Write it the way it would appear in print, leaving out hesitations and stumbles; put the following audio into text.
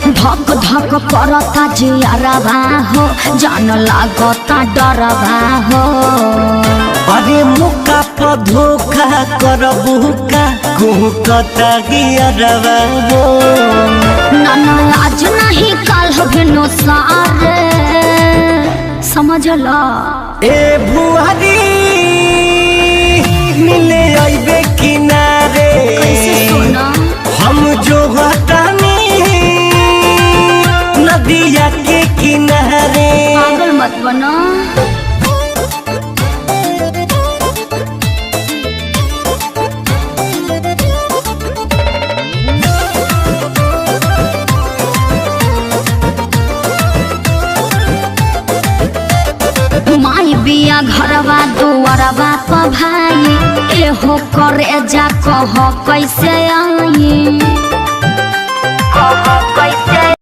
धक धक करता जियारबा हो जान लागता डरबा हो। अरे मुका पर धोखा करबू का कुहकता गियरबा हो। ना ना आज नहीं कल भेनो सारे समझ ला। ए भुआरी मिले आइबे किनारे कैसे सोना हम जो हटानी नदिया के किनारे। पागल मत बना। माई बिया घरवा दुआरवा प भाई एहो करे जा कह कैसे आई।